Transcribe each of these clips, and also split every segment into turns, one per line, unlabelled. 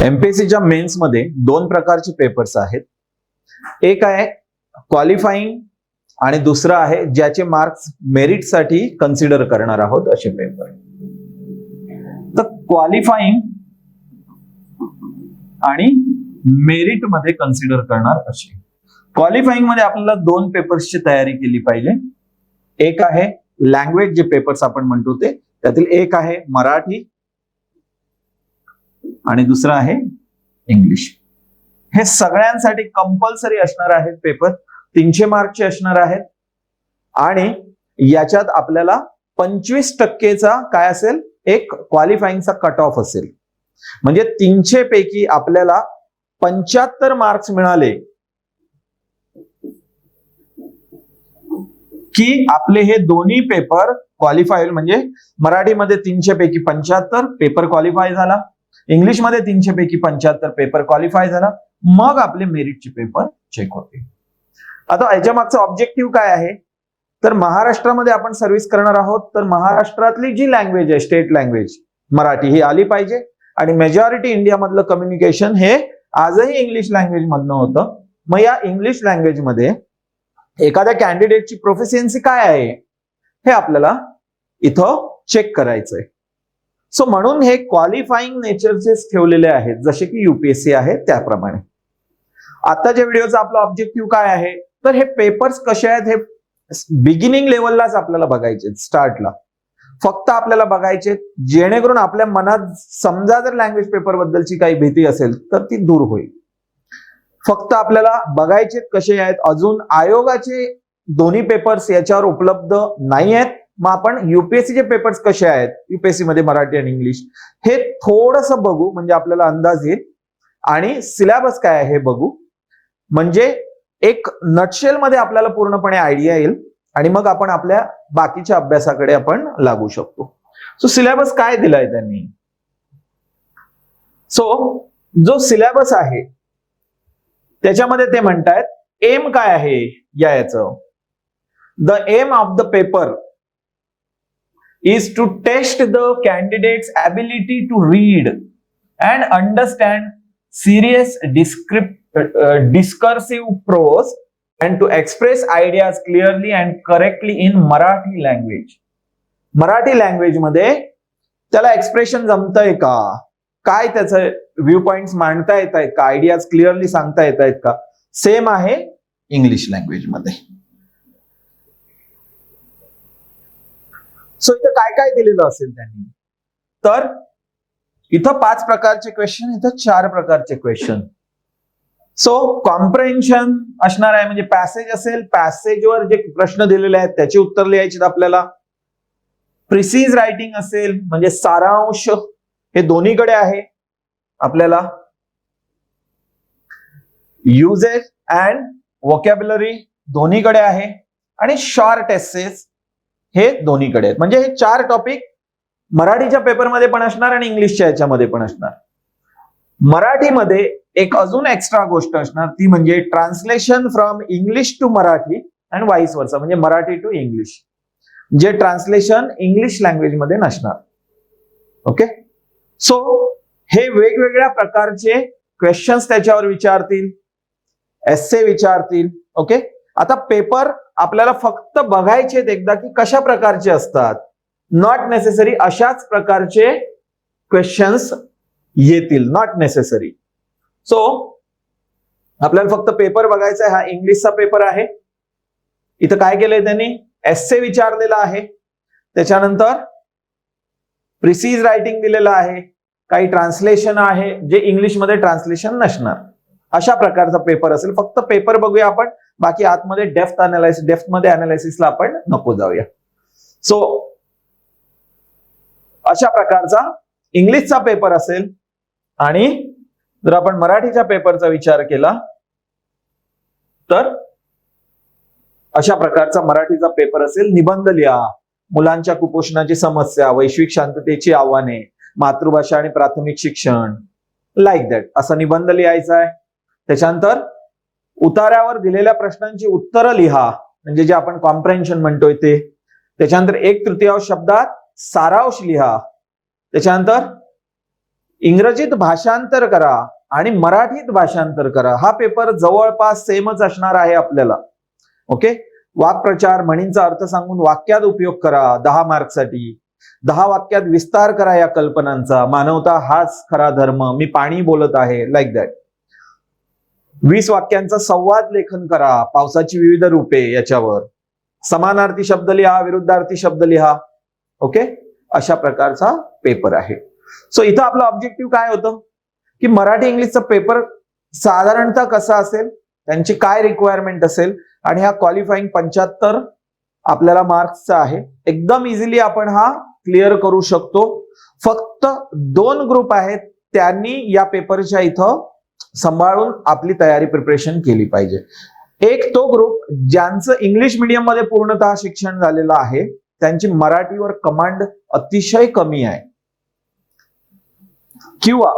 एमपीएससीच्या men's मध्ये दोन प्रकारचे पेपर्स आहेत. एक आहे क्वालिफाईंग आणि दुसरा आहे ज्याचे मार्क्स मेरिट साठी कन्सिडर करणार आहोत असे पेपर. तर क्वालिफाईंग आणि मेरिट मध्ये कन्सिडर करणार असे. क्वालिफाईंग मध्ये आपल्याला दोन पेपर्सची तयारी केली पाहिजे. एक आहे लँग्वेज जे पेपर्स आपण म्हणतो ते, त्यातील एक आहे मराठी आणि दुसरा आहे इंग्लिश. हे सगळ्यांसाठी कंपल्सरी असणार आहेत पेपर. 300 मार्कचे असणार आहेत आणि याच्यात आपल्याला 25% काय असेल, एक क्वालिफाईंगचा कट ऑफ असेल. म्हणजे 300 पैकी आपल्याला 75 मार्क्स मिळाले की आपले हे दोन्ही पेपर क्वालिफाय. म्हणजे मराठीमध्ये 300 पैकी 75 पेपर क्वालिफाय झाला, इंग्लिशमध्ये 300 पैकी 75 पेपर क्वालिफाय झाला, मग आपले मेरिटचे पेपर चेक होते. आता याच्या मागचा ऑब्जेक्टिव्ह काय आहे, तर महाराष्ट्रामध्ये आपण सर्व्हिस करणार आहोत, तर महाराष्ट्रातली जी लँग्वेज आहे स्टेट लँग्वेज मराठी ही आली पाहिजे. आणि मेजॉरिटी इंडिया मधलं कम्युनिकेशन हे आजही इंग्लिश लँग्वेज मधनं होतं. मग या इंग्लिश लँग्वेज मध्ये एखाद्या कॅन्डिडेटची प्रोफिशियन्सी काय आहे हे आपल्याला इथं चेक करायचंय. सो म्हणून हे क्वालिफाईंग नेचरचे ठेवलेले आहेत, जसे की युपीएससी आहे त्याप्रमाणे. आताच्या व्हिडिओचा आपला ऑब्जेक्टिव्ह काय आहे, तर हे पेपर्स कसे आहेत हे बिगिनिंग लेवललाच आपल्याला बघायचे. स्टार्टला फक्त आपल्याला बघायचे जेणेकरून आपल्या मनात समजा जर लँग्वेज पेपर बद्दलची काही भीती असेल तर ती दूर होईल. फक्त आपल्याला बघायचे कसे आहेत. अजून आयोगाचे दोन्ही पेपर्स याच्यावर उपलब्ध नाही आहेत. मग आपण युपीएससीचे पेपर्स कसे आहेत, युपीएससी मध्ये मराठी आणि इंग्लिश, हे थोडंसं बघू म्हणजे आपल्याला अंदाज येईल. आणि सिलेबस काय आहे हे बघू, म्हणजे एक नटशेल मध्ये आपल्याला पूर्णपणे आयडिया येईल आणि मग आपण आपल्या बाकीच्या अभ्यासाकडे आपण लागू शकतो. सो सिलेबस काय दिलाय त्यांनी. सो जो सिलेबस आहे त्याच्यामध्ये ते म्हणतायत एम काय आहे याचं. The aim of the paper is to test the candidate's ability to read and understand serious discursive prose and to express ideas clearly and correctly in Marathi language. Marathi language मध्ये त्याला expression जमतंय का, काय त्याचं view points मांडता येत आहेत का, आयडियाज क्लिअरली सांगता येत आहेत का. सेम आहे इंग्लिश लँग्वेज मध्ये. सो इथं काय काय दिलेलं असेल त्यांनी, तर इथं 5 प्रकारचे क्वेश्चन, इथं 4 प्रकारचे क्वेश्चन. सो कॉम्प्रेन्शन असणार आहे, म्हणजे पॅसेज असेल, पॅसेजवर जे प्रश्न दिलेले आहेत त्याची उत्तर लिहायची आपल्याला. प्रिसिज रायटिंग असेल, म्हणजे सारांश, हे दोन्हीकडे आहे आपल्याला. युजेस अँड व्होकॅब्युलरी दोन्हीकडे आहे. आणि शॉर्ट एसेस हे दोन्हीकडे आहेत. म्हणजे हे 4 टॉपिक मराठीच्या पेपरमध्ये पण असणार आणि इंग्लिशच्या याच्यामध्ये पण असणार. मराठीमध्ये एक अजून एक्स्ट्रा गोष्ट असणार, ती म्हणजे translation from English to Marathi and vice versa, म्हणजे मराठी टू इंग्लिश, जे ट्रान्सलेशन इंग्लिश लँग्वेज मध्ये नसणार. ओके. सो हे वेगवेगळ्या प्रकारचे क्वेश्चन्स त्याच्यावर विचारतील, एस्से विचारतील. ओके. आता पेपर आपल्याला फक्त बघायचे एकदा की कशा प्रकारचे असतात, नॉट नेसेसरी अशाच प्रकारचे क्वेश्चन्स येतील, नॉट नेसेसरी. सो आपल्याला फक्त पेपर बघायचा आहे. हा इंग्लिशचा पेपर आहे. इथं काय केलंय त्यांनी, एस्से विचारलेला आहे, त्याच्यानंतर प्रिसिज रायटिंग दिलेलं आहे, काही ट्रान्सलेशन आहे जे इंग्लिशमध्ये ट्रान्सलेशन नसणार. अशा प्रकारचा पेपर असेल. फक्त पेपर बघूया आपण, बाकी आतमध्ये डेप्थ मध्ये अनालिसिसला आपण नको जाऊया. सो अशा प्रकारचा इंग्लिशचा पेपर असेल. आणि जर आपण मराठीच्या पेपरचा विचार केला तर अशा प्रकारचा मराठीचा पेपर असेल. निबंध लिहा, मुलांच्या कुपोषणाची समस्या, वैश्विक शांततेची आव्हाने, मातृभाषा आणि प्राथमिक शिक्षण, लाईक दॅट असा निबंध लिहायचा आहे. त्याच्यानंतर उतार्यावर दिलेल्या प्रश्नांची उत्तरं लिहा, म्हणजे जे आपण कॉम्प्रेन्शन म्हणतोय ते. त्याच्यानंतर 1/3 शब्दात सारांश लिहा. त्याच्यानंतर इंग्रजीत भाषांतर करा आणि मराठीत भाषांतर करा. हा पेपर जवळपास सेमच असणार आहे आपल्याला. ओके, वाक्प्रचार म्हणींचा अर्थ सांगून वाक्यात उपयोग करा 10 मार्कसाठी. 10 वाक्यात विस्तार करा या कल्पनांचा. मानवता हाच खरा धर्म, मी पाणी बोलत आहे, लाईक दॅट. 20 वाक्यांचा संवाद लेखन करा, पावसाची विविध रूपे याच्यावर. समानार्थी शब्द लिहा, विरुद्धार्थी शब्द लिहा. ओके, अशा प्रकारचा पेपर आहे. सो इथं आपलं ऑब्जेक्टिव्ह काय होतं की मराठी इंग्लिशचा पेपर साधारणतः कसा असेल, त्यांची काय रिक्वायरमेंट असेल, आणि हा क्वालिफाईंग 75 आपल्याला मार्क्सचा आहे. एकदम इझिली आपण हा क्लिअर करू शकतो. फक्त 2 ग्रुप आहेत, त्यांनी या पेपरच्या इथं सांभाळून आपली तयारी प्रिपरेशन केली पाहिजे. एक तो ग्रुप ज्यांचं इंग्लिश मीडियम मध्ये पूर्णतः शिक्षण झालेलं आहे, त्यांची मराठीवर कमांड अतिशय कमी आहे, किंवा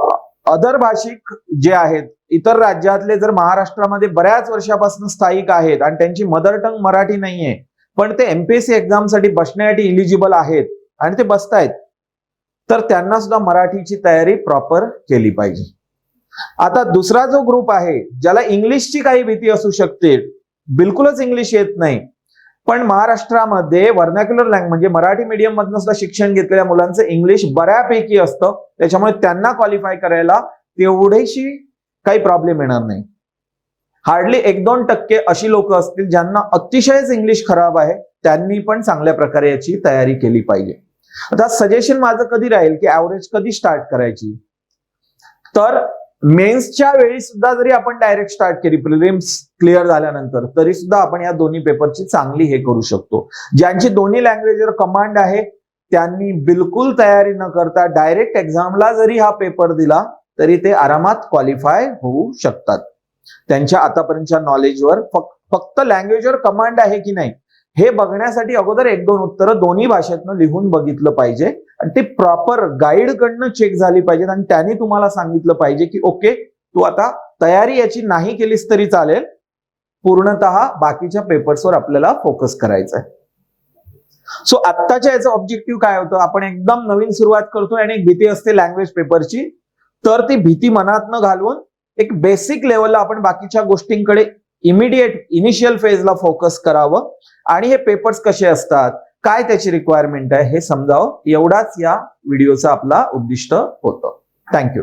अदर भाषिक जे आहेत इतर राज्यातले जर महाराष्ट्रामध्ये बऱ्याच वर्षापासून स्थायिक आहेत आणि त्यांची मदर टंग मराठी नाहीये, पण ते एमपीएससी एक्झामसाठी बसण्यासाठी इलिजिबल आहेत आणि ते बसतायत, तर त्यांना सुद्धा मराठीची तयारी प्रॉपर केली पाहिजे. आता दुसरा जो ग्रुप आहे, ज्याला इंग्लिशची काही भीती असू शकते, बिलकुलच इंग्लिश येत नाही, पण महाराष्ट्रामध्ये व्हर्नॅक्युलर लँग्वेज म्हणजे मराठी मीडियम मधनं सुद्धा शिक्षण घेतलेल्या मुलांचं इंग्लिश बऱ्यापैकी असतं, त्याच्यामुळे त्यांना क्वालिफाय करायला तेवढीशी काही प्रॉब्लेम येणार नाही. हार्डली 1-2% अशी लोक असतील ज्यांना अतिशयच इंग्लिश खराब आहे, त्यांनी पण चांगल्या प्रकारे याची तयारी केली पाहिजे. आता सजेशन माझं कधी राहील की ऍव्हरेज कधी स्टार्ट करायची, तर मेन्सच्या वेळी सुद्धा जरी आपण डायरेक्ट स्टार्ट केली प्रिलिम्स क्लिअर झाल्यानंतर, तरी सुद्धा आपण या दोन्ही पेपरची चांगली हे करू शकतो. ज्यांची दोन्ही लँग्वेजवर कमांड आहे त्यांनी बिलकुल तयारी न करता डायरेक्ट एक्झामला जरी हा पेपर दिला तरी ते आरामात क्वालिफाय होऊ शकतात. त्यांच्या आतापर्यंतच्या नॉलेजवर फक्त लँग्वेजवर कमांड आहे की नाही हे बघण्यासाठी अगोदर 1-2 उत्तरं दोन्ही भाषेतनं लिहून बघितलं पाहिजे, आणि ते प्रॉपर गाईड कडनं चेक झाली पाहिजेत, आणि त्यांनी तुम्हाला सांगितलं पाहिजे की ओके, तू आता तयारी याची नाही केलीस तरी चालेल, पूर्णतः बाकीच्या पेपर्सवर आपल्याला फोकस करायचा आहे. सो आत्ताच्या याचं ऑब्जेक्टिव्ह काय होतं, आपण एकदम नवीन सुरुवात करतोय आणि एक भीती असते लँग्वेज पेपरची, तर ती भीती मनात न घालवून एक बेसिक लेवलला आपण बाकीच्या गोष्टींकडे इमिडिएट इनिशियल फेजला फोकस करावं, आणि हे पेपर्स कसे असतात, काय त्याची रिक्वायरमेंट आहे हे समजावं, एवढाच या व्हिडिओचा आपला उद्दिष्ट होतं. थँक्यू.